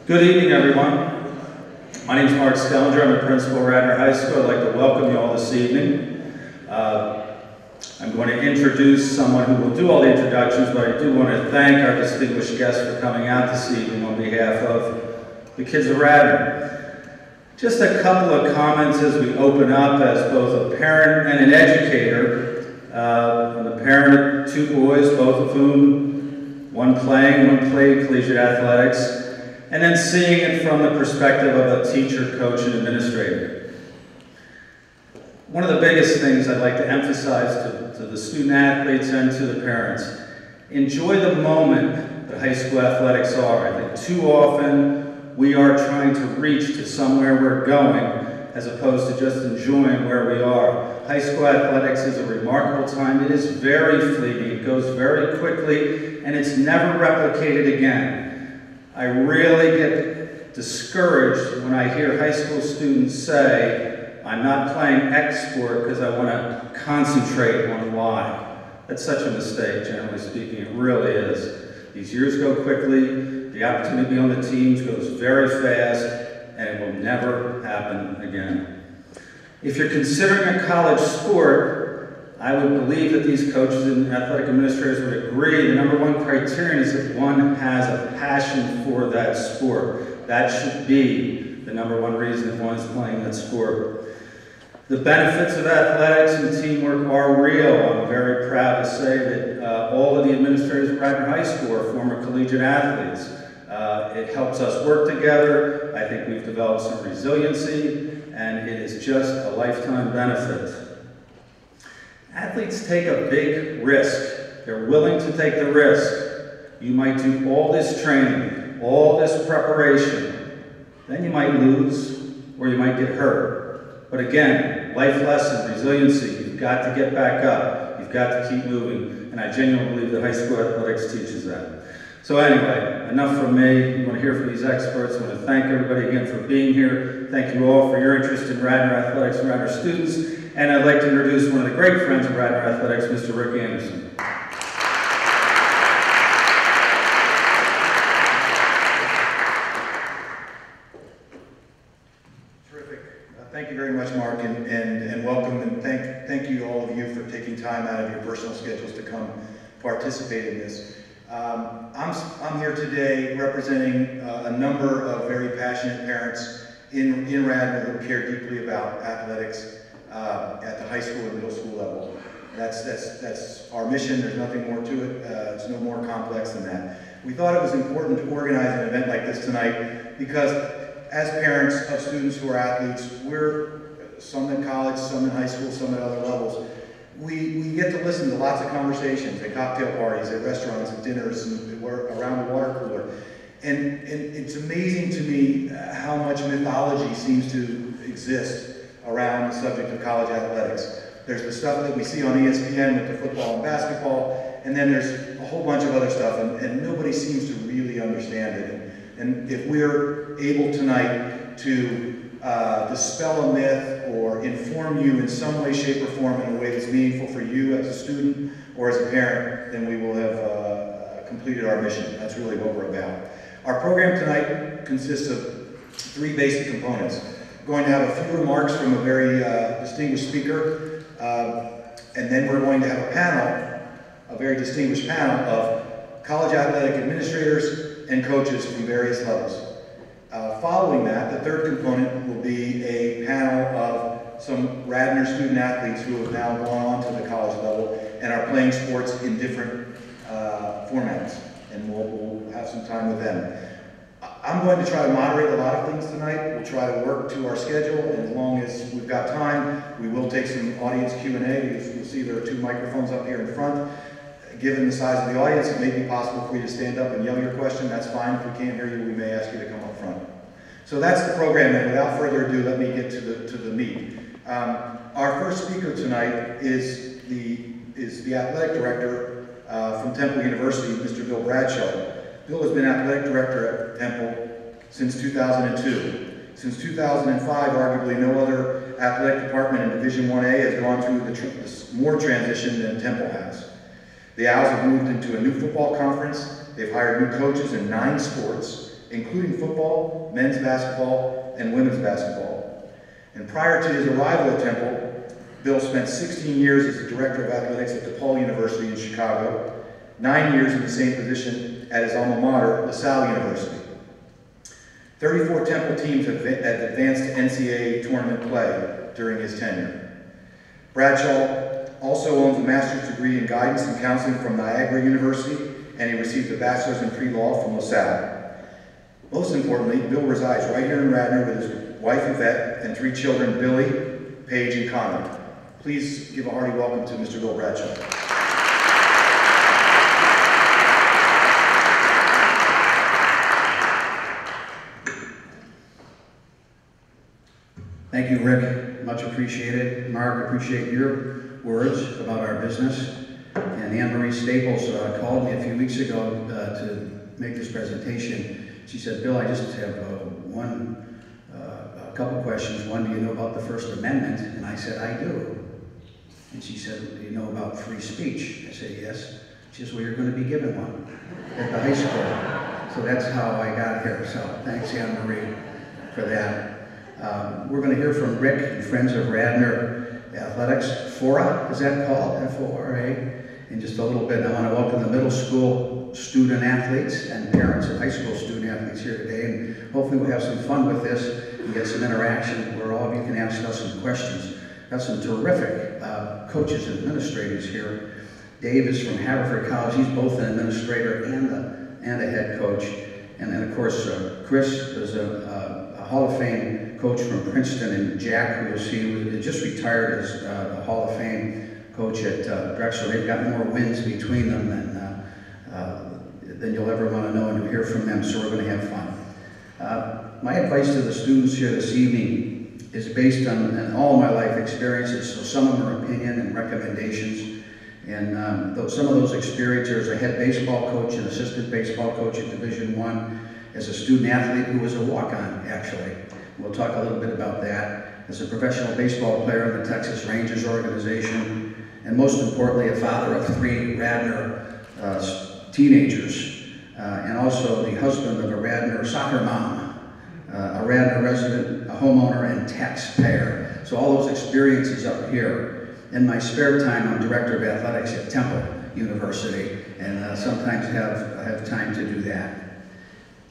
Good evening, everyone. My name is Mark Stellinger. I'm the principal of Radnor High School. I'd like to welcome you all this evening. I'm going to introduce someone who will do all the introductions, but I do want to thank our distinguished guests for coming out this evening on behalf of the kids of Radnor. Just a couple of comments as we open up as both a parent and an educator. I'm a parent of two boys, both of whom, one played collegiate athletics, and then seeing it from the perspective of a teacher, coach, and administrator. One of the biggest things I'd like to emphasize to the student athletes and to the parents, enjoy the moment that high school athletics are. I think too often we are trying to reach to somewhere we're going as opposed to just enjoying where we are. High school athletics is a remarkable time. It is very fleeting. It goes very quickly, and it's never replicated again. I really get discouraged when I hear high school students say, I'm not playing X sport because I want to concentrate on Y. That's such a mistake, generally speaking. It really is. These years go quickly. The opportunity to be on the teams goes very fast, and it will never happen again. If you're considering a college sport, I would believe that these coaches and athletic administrators would agree the number one criterion is that one has a passion for that sport. That should be the number one reason that one is playing that sport. The benefits of athletics and teamwork are real. I'm very proud to say that all of the administrators at Radnor High School are former collegiate athletes. It helps us work together. I think we've developed some resiliency, and it is just a lifetime benefit. Athletes take a big risk. They're willing to take the risk. You might do all this training, all this preparation, then you might lose or you might get hurt. But again, life lesson, resiliency, you've got to get back up. You've got to keep moving, and I genuinely believe that high school athletics teaches that. So anyway, enough from me. You want to hear from these experts. I want to thank everybody again for being here. Thank you all for your interest in Radnor athletics and Radnor students. And I'd like to introduce one of the great friends of Radnor athletics, Mr. Rick Anderson. Terrific. Thank you very much, Mark, and welcome, and thank you all of you for taking time out of your personal schedules to come participate in this. I'm here today representing a number of very passionate parents in Radnor who care deeply about athletics at the high school and middle school level. That's our mission. There's nothing more to it. It's no more complex than that. We thought it was important to organize an event like this tonight because as parents of students who are athletes, we're some in college, some in high school, some at other levels. We get to listen to lots of conversations at cocktail parties, at restaurants, at dinners, and around the water cooler. And it's amazing to me how much mythology seems to exist around the subject of college athletics. There's the stuff that we see on ESPN with the football and basketball, and then there's a whole bunch of other stuff, and nobody seems to really understand it. And if we're able tonight to dispel a myth or inform you in some way, shape, or form in a way that's meaningful for you as a student or as a parent, then we will have completed our mission. That's really what we're about. Our program tonight consists of three basic components. We're going to have a few remarks from a very distinguished speaker, and then we're going to have a panel, a very distinguished panel of college athletic administrators and coaches from various levels. Following that, the third component will be a panel of some Radnor student athletes who have now gone on to the college level and are playing sports in different formats, and we'll have some time with them. I'm going to try to moderate a lot of things tonight. We'll try to work to our schedule, and as long as we've got time, we will take some audience Q&A. You'll see there are two microphones up here in front. Given the size of the audience, it may be possible for you to stand up and yell your question. That's fine. If we can't hear you, we may ask you to come up front. So that's the program, and without further ado, let me get to the meat. Our first speaker tonight is the athletic director from Temple University, Mr. Bill Bradshaw. Bill has been athletic director at Temple since 2002. Since 2005, arguably no other athletic department in Division 1A has gone through more transition than Temple has. The Owls have moved into a new football conference. They've hired new coaches in 9 sports. including football, men's basketball, and women's basketball. And prior to his arrival at Temple, Bill spent 16 years as the Director of Athletics at DePaul University in Chicago, 9 years in the same position at his alma mater, LaSalle University. 34 Temple teams have advanced to NCAA tournament play during his tenure. Bradshaw also owns a master's degree in guidance and counseling from Niagara University, and he received a bachelor's in pre-law from LaSalle. Most importantly, Bill resides right here in Radnor with his wife Yvette and 3 children, Billy, Paige, and Connor. Please give a hearty welcome to Mr. Bill Bradshaw. Thank you, Rick. Much appreciated. Mark, appreciate your words about our business. And Anne-Marie Staples called me a few weeks ago to make this presentation. She said, Bill, I just have a couple questions. One, do you know about the First Amendment? And I said, I do. And she said, do you know about free speech? I said, yes. She says, well, you're going to be given one at the high school. So that's how I got here. So thanks, Anne-Marie, for that. We're going to hear from Rick and Friends of Radnor Athletics, FORA, is that called? F-O-R-A. In just a little bit, I want to welcome the middle school student athletes and parents of high school student athletes here today, and hopefully we'll have some fun with this and get some interaction where all of you can ask us some questions. Got some terrific coaches and administrators here. Dave is from Haverford College. He's both an administrator and a head coach. And then, of course, Chris is a Hall of Fame coach from Princeton, and Jack, who you'll see, just retired as a Hall of Fame coach at Drexel. They've got more wins between them than you'll ever want to know, and you'll hear from them, so we're going to have fun. My advice to the students here this evening is based on all my life experiences, so some of them are opinion and recommendations. And some of those experiences, a head baseball coach and assistant baseball coach at Division I, as a student athlete who was a walk-on, actually. We'll talk a little bit about that. As a professional baseball player in the Texas Rangers organization, and most importantly, a father of 3 Radnor teenagers, and also the husband of a Radnor soccer mom, a Radnor resident, a homeowner, and taxpayer. So all those experiences up here. In my spare time, I'm director of athletics at Temple University, and sometimes have time to do that.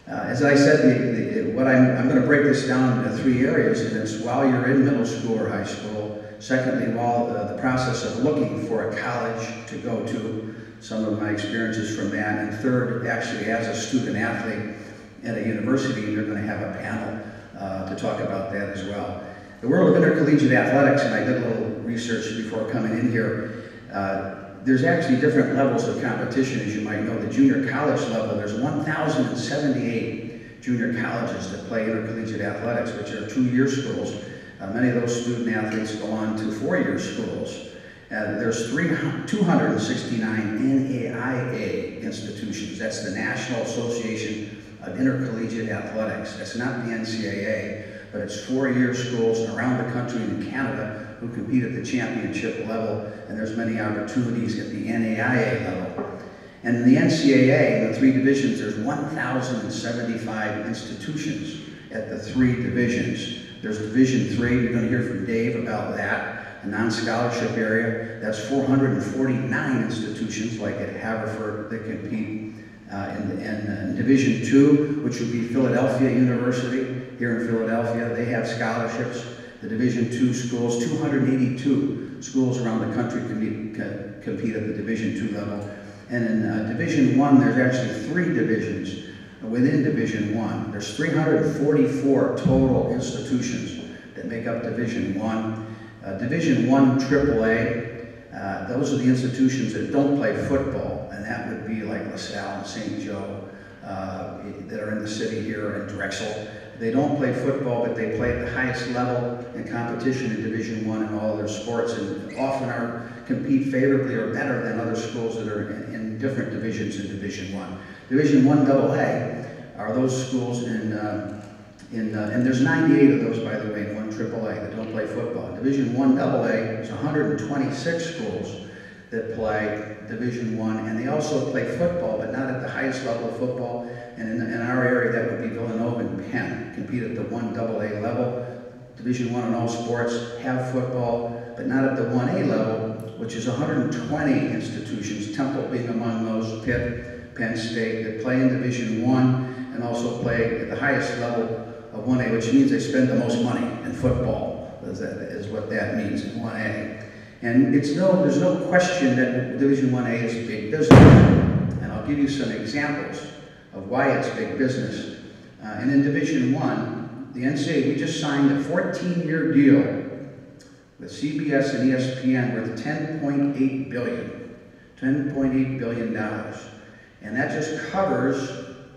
As I said, I'm going to break this down into 3 areas, and it's while you're in middle school or high school. Secondly, while the process of looking for a college to go to, some of my experiences from that. And third, actually as a student athlete at a university, you're going to have a panel to talk about that as well. The world of intercollegiate athletics, and I did a little research before coming in here, there's actually different levels of competition, as you might know. The junior college level, there's 1,078 junior colleges that play intercollegiate athletics, which are 2-year schools. Many of those student athletes go on to 4-year schools. There's 269 NAIA institutions. That's the National Association of Intercollegiate Athletics. That's not the NCAA, but it's 4-year schools around the country and in Canada who compete at the championship level, and there's many opportunities at the NAIA level. And in the NCAA, in the 3 divisions, there's 1,075 institutions at the 3 divisions. There's Division III, you're going to hear from Dave about that, a non-scholarship area. That's 449 institutions, like at Haverford, that compete in Division II, which would be Philadelphia University. Here in Philadelphia, they have scholarships. The Division II schools, 282 schools around the country compete at the Division II level. And in Division I, there's actually 3 divisions within Division I. There's 344 total institutions that make up Division I. Division I AAA, those are the institutions that don't play football, and that would be like LaSalle and St. Joe that are in the city here, and Drexel. They don't play football, but they play at the highest level in competition in Division I in all their sports, and often compete favorably or better than other schools that are in different divisions in Division I. Division I AA are those schools and there's 98 of those, by the way, in 1 AAA that don't play football. Division I AA is 126 schools that play Division I, and they also play football, but not at the highest level of football. And in our area, that would be Villanova and Penn, compete at the 1AA level. Division I in all sports have football, but not at the 1A level, which is 120 institutions, Temple being among those, Pitt, Penn State, that play in Division I and also play at the highest level of 1A, which means they spend the most money in football, is what that means in 1A. And there's no question that Division 1A is big business. And I'll give you some examples of why it's big business. And in Division I, the NCAA, we just signed a 14-year deal with CBS and ESPN worth $10.8 billion. And that just covers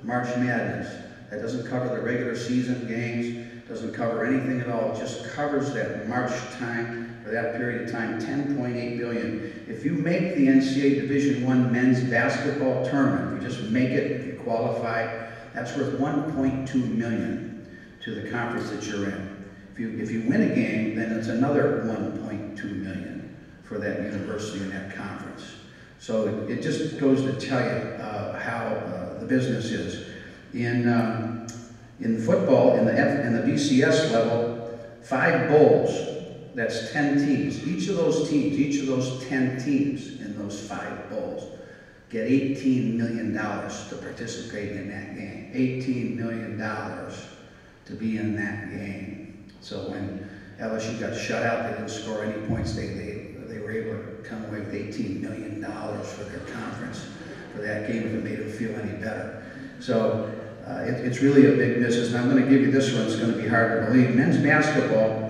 March Madness. That doesn't cover the regular season games, doesn't cover anything at all. It just covers that March time, for that period of time, $10.8 billion. If you make the NCAA Division I men's basketball tournament, if you just make it, if you qualify, that's worth $1.2 million to the conference that you're in. If you win a game, then it's another $1.2 million for that university and that conference. So it just goes to tell you how the business is. In football, in the BCS level, 5 bowls, that's 10 teams. Each of those 10 teams in those 5 bowls get $18 million to participate in that game. $18 million to be in that game. So when LSU got shut out, they didn't score any points. They were able to come away with $18 million for their conference for that game, if it made them feel any better. So it's really a big business. And I'm going to give you this one. It's going to be hard to believe. Men's basketball,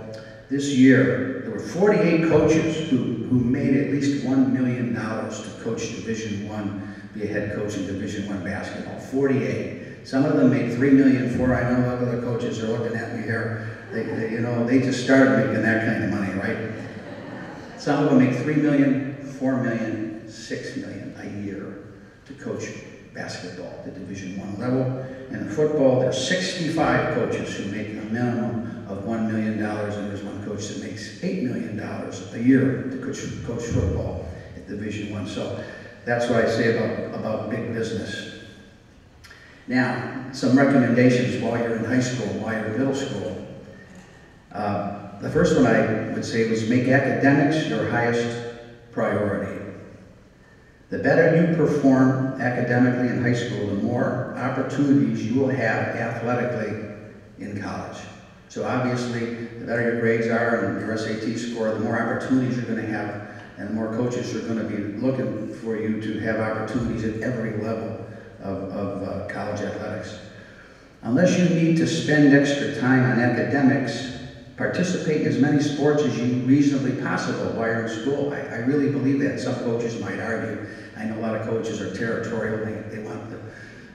this year, there were 48 coaches who made at least $1 million to coach Division I, be a head coach in Division I basketball. 48. Some of them made $3 million, $4 million. I know other coaches are looking at me here. They just started making that kind of money, right? Some of them make $3 million, $4 million, $6 million a year to coach basketball at the Division I level. And in football, there's 65 coaches who make a minimum of $1 million, and there's one coach that makes $8 million a year to coach football at Division I. So that's what I say about big business. Now, some recommendations while you're in high school, while you're in middle school. The first one I would say was make academics your highest priority. The better you perform academically in high school, the more opportunities you will have athletically in college. So obviously, the better your grades are and your SAT score, the more opportunities you're going to have, and the more coaches are going to be looking for you to have opportunities at every level of college athletics. Unless you need to spend extra time on academics, participate in as many sports as you reasonably possible while you're in school. I really believe that. Some coaches might argue. I know a lot of coaches are territorial. They want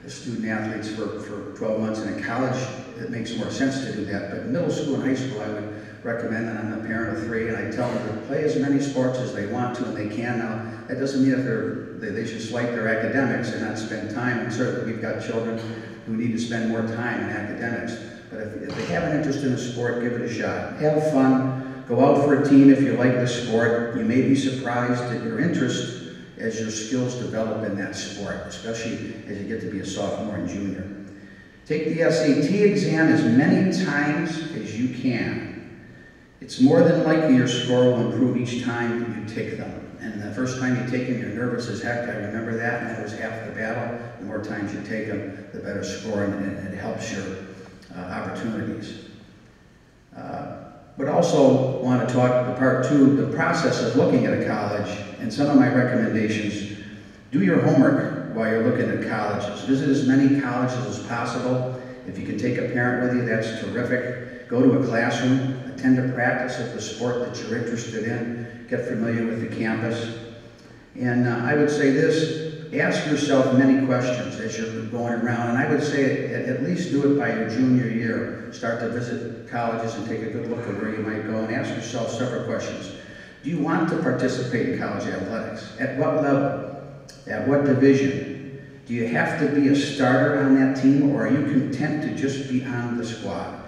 the student athletes for 12 months, and in college it makes more sense to do that. But in middle school and high school, I would recommend, and I'm a parent of 3, and I tell them to play as many sports as they want to and they can. Now, that doesn't mean that they should slight their academics and not spend time, and certainly we've got children who need to spend more time in academics. But if they have an interest in a sport, give it a shot. Have fun. Go out for a team if you like the sport. You may be surprised at your interest as your skills develop in that sport, especially as you get to be a sophomore and junior. Take the SAT exam as many times as you can. It's more than likely your score will improve each time you take them. And the first time you take them, you're nervous as heck. I remember that, and that was half the battle. The more times you take them, the better score, and it helps your opportunities. But also want to talk the part 2, the process of looking at a college, and some of my recommendations. Do your homework while you're looking at colleges. Visit as many colleges as possible. If you can take a parent with you, that's terrific. Go to a classroom, attend a practice of the sport that you're interested in, get familiar with the campus. And I would say this, ask yourself many questions as you're going around, and I would say at least do it by your junior year. Start to visit colleges and take a good look at where you might go and ask yourself several questions. Do you want to participate in college athletics? At what level? At what division? Do you have to be a starter on that team, or are you content to just be on the squad?